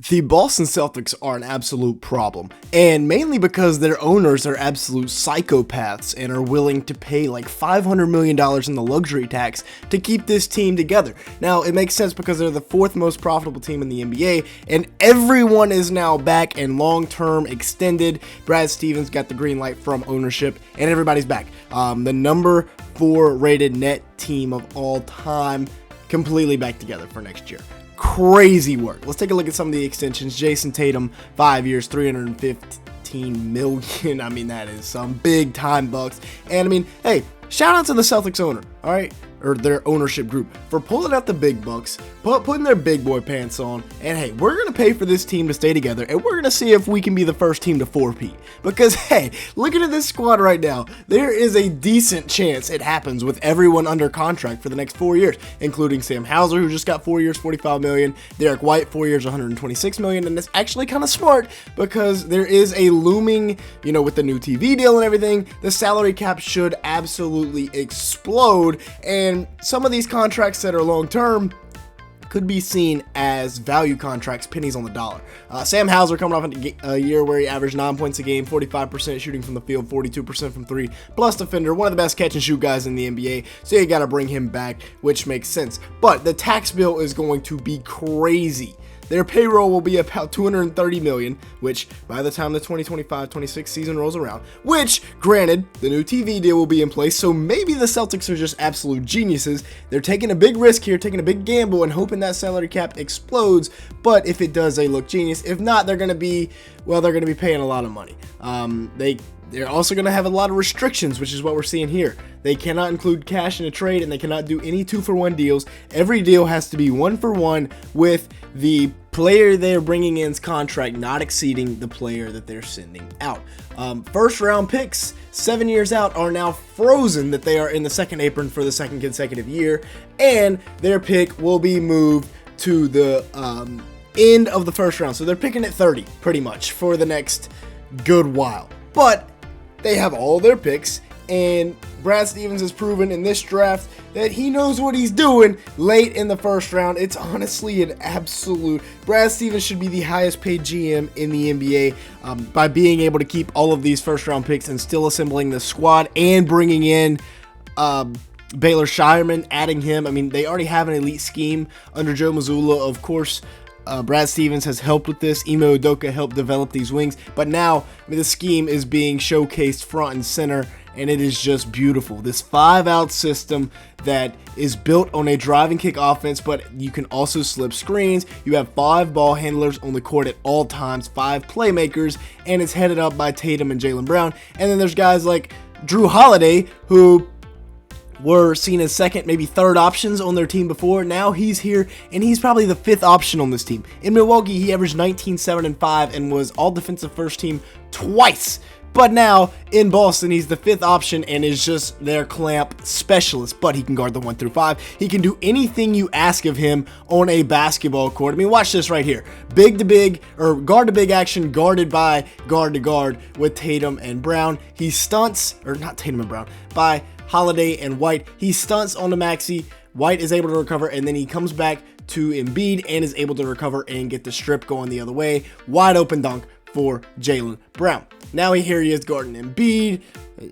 The Boston Celtics are an absolute problem, and mainly because their owners are absolute psychopaths and are willing to pay like $500 million in the luxury tax to keep this team together. Now, it makes sense because they're the fourth most profitable team in the NBA, and everyone is now back and long-term extended. Brad Stevens got the green light from ownership, and everybody's back. The number 4 rated net team of all time, completely back together for next year. Crazy work. Let's take a look at some of the extensions. Jayson Tatum, 5 years, $315 million. I mean, that is some big time bucks. And I mean, hey, shout out to the Celtics owner, all right? Or their ownership group for pulling out the big bucks, putting their big boy pants on, and hey, we're going to pay for this team to stay together, and we're going to see if we can be the first team to 4-peat. Because hey, looking at this squad right now, there is a decent chance it happens with everyone under contract for the next 4 years, including Sam Hauser, who just got 4 years, $45 million, Derek White, 4 years, $126 million, and it's actually kind of smart because there is a looming, with the new TV deal and everything, the salary cap should absolutely explode, and some of these contracts that are long-term could be seen as value contracts, pennies on the dollar. Sam Hauser coming off a year where he averaged 9 points a game, 45% shooting from the field, 42% from three, plus defender, one of the best catch and shoot guys in the NBA, so you got to bring him back, which makes sense. But the tax bill is going to be crazy. Their payroll will be about $230 million, which by the time the 2025-26 season rolls around, which, granted, the new TV deal will be in place, so maybe the Celtics are just absolute geniuses. They're taking a big risk here, taking a big gamble, and hoping that salary cap explodes, but if it does, they look genius. If not, they're going to be paying a lot of money. They're also going to have a lot of restrictions, which is what we're seeing here. They cannot include cash in a trade, and they cannot do any 2-for-1 deals. Every deal has to be 1-for-1 with the player they're bringing in's contract not exceeding the player that they're sending out. First round picks 7 years out are now frozen that they are in the second apron for the second consecutive year, and their pick will be moved to the end of the first round. So they're picking at 30 pretty much for the next good while. But they have all their picks, and Brad Stevens has proven in this draft that he knows what he's doing late in the first round. It's honestly an absolute... Brad Stevens should be the highest paid GM in the NBA by being able to keep all of these first round picks and still assembling the squad and bringing in Baylor Shireman, adding him. I mean, they already have an elite scheme under Joe Mazzulla, of course. Brad Stevens has helped with this. Ime Udoka helped develop these wings, but now the scheme is being showcased front and center, and it is just beautiful. This 5-out system that is built on a drive and kick offense, but you can also slip screens. You have 5 ball handlers on the court at all times, 5 playmakers, and it's headed up by Tatum and Jaylen Brown. And then there's guys like Drew Holiday, who were seen as second, maybe third options on their team before. Now he's here, and he's probably the 5th option on this team. In Milwaukee, he averaged 19, 7, and 5, and was all-defensive first team twice. But now, in Boston, he's the 5th option and is just their clamp specialist. But he can guard the 1 through 5. He can do anything you ask of him on a basketball court. I mean, watch this right here. Big to big, or guard to big action, guarded by guard to guard with Tatum and Brown. He stunts, or not Tatum and Brown, by Holiday and White. He stunts on the maxi. White is able to recover, and then he comes back to Embiid and is able to recover and get the strip going the other way. Wide open dunk for Jaylen Brown. Now here he is guarding Embiid.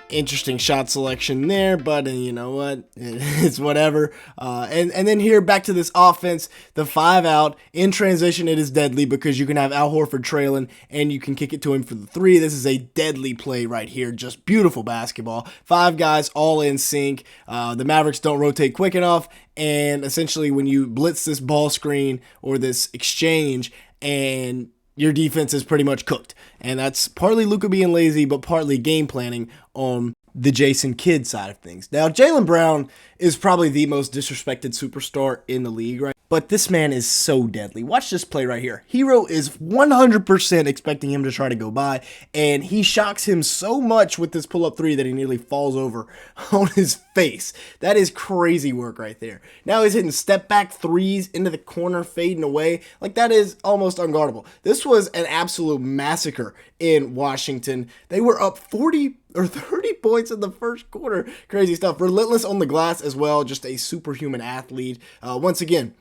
Interesting shot selection there, but you know what? It's whatever. And then here, back to this offense, the 5-out. In transition, it is deadly because you can have Al Horford trailing, and you can kick it to him for the 3. This is a deadly play right here. Just beautiful basketball. 5 guys all in sync. The Mavericks don't rotate quick enough, and essentially when you blitz this ball screen or this exchange, and your defense is pretty much cooked. And that's partly Luka being lazy, but partly game planning on the Jayson Kidd side of things. Now, Jaylen Brown is probably the most disrespected superstar in the league, right? But this man is so deadly. Watch this play right here. Hero is 100% expecting him to try to go by, and he shocks him so much with this pull-up 3 that he nearly falls over on his face. That is crazy work right there. Now he's hitting step-back 3s into the corner, fading away. Like, that is almost unguardable. This was an absolute massacre in Washington. They were up 40 or 30 points in the first quarter. Crazy stuff. Relentless on the glass as well. Just a superhuman athlete. Once again,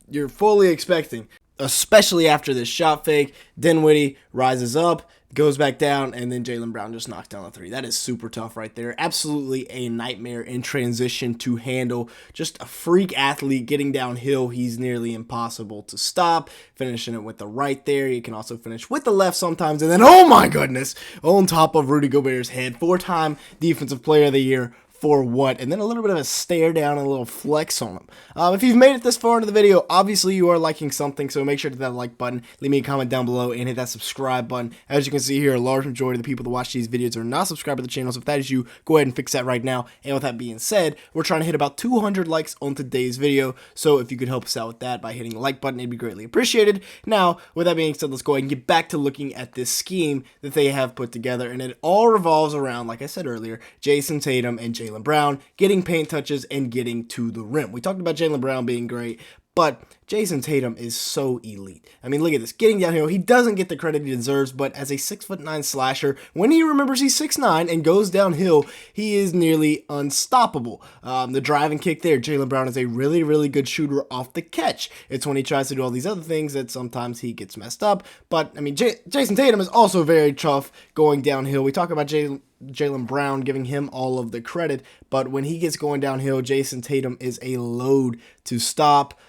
you're fully expecting especially after this shot fake. Dinwiddie rises up, goes back down, and then Jaylen Brown just knocks down a three. That is super tough right there. Absolutely a nightmare in transition to handle. Just a freak athlete getting downhill. He's nearly impossible to stop. Finishing it with the right there. You can also finish with the left sometimes. And then, oh my goodness, on top of Rudy Gobert's head. 4-time Defensive Player of the Year. For what? And then a little bit of a stare down and a little flex on him. If you've made it this far into the video, obviously you are liking something, so make sure to hit that like button, leave me a comment down below, and hit that subscribe button. As you can see here, a large majority of the people that watch these videos are not subscribed to the channel, so if that is you, go ahead and fix that right now. And with that being said, we're trying to hit about 200 likes on today's video, so if you could help us out with that by hitting the like button, it'd be greatly appreciated. Now, with that being said, let's go ahead and get back to looking at this scheme that they have put together, and it all revolves around, like I said earlier, Jayson Tatum and Jaylen Brown getting paint touches and getting to the rim. We talked about Jaylen Brown being great, but Jayson Tatum is so elite. I mean, look at this. Getting downhill, he doesn't get the credit he deserves, but as a 6'9" slasher, when he remembers he's 6'9" and goes downhill, he is nearly unstoppable. The driving kick there, Jaylen Brown is a really, really good shooter off the catch. It's when he tries to do all these other things that sometimes he gets messed up. But, I mean, Jayson Tatum is also very tough going downhill. We talk about Jaylen Brown, giving him all of the credit, but when he gets going downhill, Jayson Tatum is a load to stop.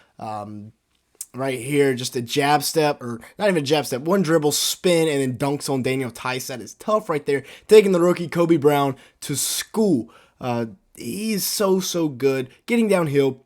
Right here, just a jab step, or not even a jab step, one dribble, spin, and then dunks on Daniel Tice. That is tough right there. Taking the rookie Kobe Brown to school. He's so good. Getting downhill.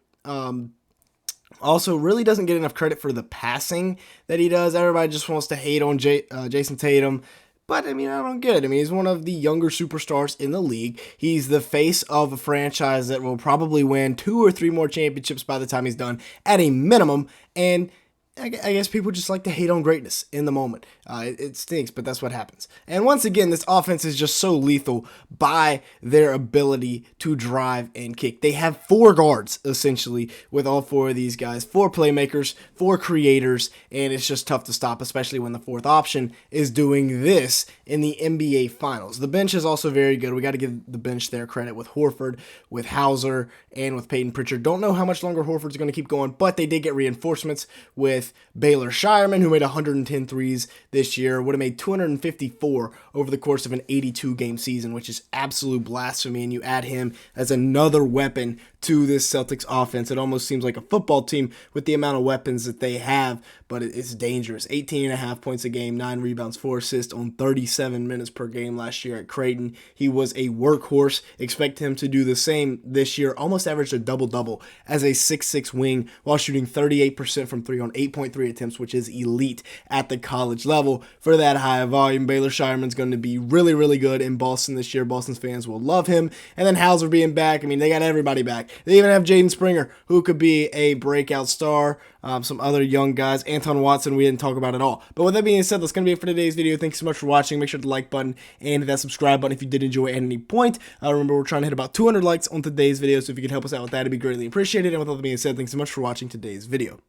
Also, really doesn't get enough credit for the passing that he does. Everybody just wants to hate on Jayson Tatum. But, I mean, I don't get it. I mean, he's one of the younger superstars in the league. He's the face of a franchise that will probably win 2 or 3 more championships by the time he's done, at a minimum. And I guess people just like to hate on greatness in the moment. It stinks, but that's what happens. And once again, this offense is just so lethal by their ability to drive and kick. They have 4 guards, essentially, with all 4 of these guys. 4 playmakers, 4 creators, and it's just tough to stop, especially when the 4th option is doing this in the NBA Finals. The bench is also very good. We got to give the bench their credit with Horford, with Hauser, and with Peyton Pritchard. Don't know how much longer Horford's going to keep going, but they did get reinforcements with Baylor Shireman, who made 110 threes this year, would have made 254 over the course of an 82-game season, which is absolute blasphemy, and you add him as another weapon to this Celtics offense. It almost seems like a football team with the amount of weapons that they have, but it's dangerous. 18.5 points a game, 9 rebounds, 4 assists on 37 minutes per game last year at Creighton. He was a workhorse. Expect him to do the same this year. Almost averaged a double-double as a 6'6" wing while shooting 38% from 3 on 8.3 attempts, which is elite at the college level for that high volume. Baylor Shireman's going to be really, really good in Boston this year. Boston's fans will love him. And then Hauser being back. I mean, they got everybody back. They even have Jaden Springer, who could be a breakout star. Some other young guys. Anton Watson, we didn't talk about at all. But with that being said, that's going to be it for today's video. Thanks so much for watching. Make sure to like button and hit that subscribe button if you did enjoy at any point. Remember, we're trying to hit about 200 likes on today's video, so if you could help us out with that, it'd be greatly appreciated. And with all that being said, thanks so much for watching today's video.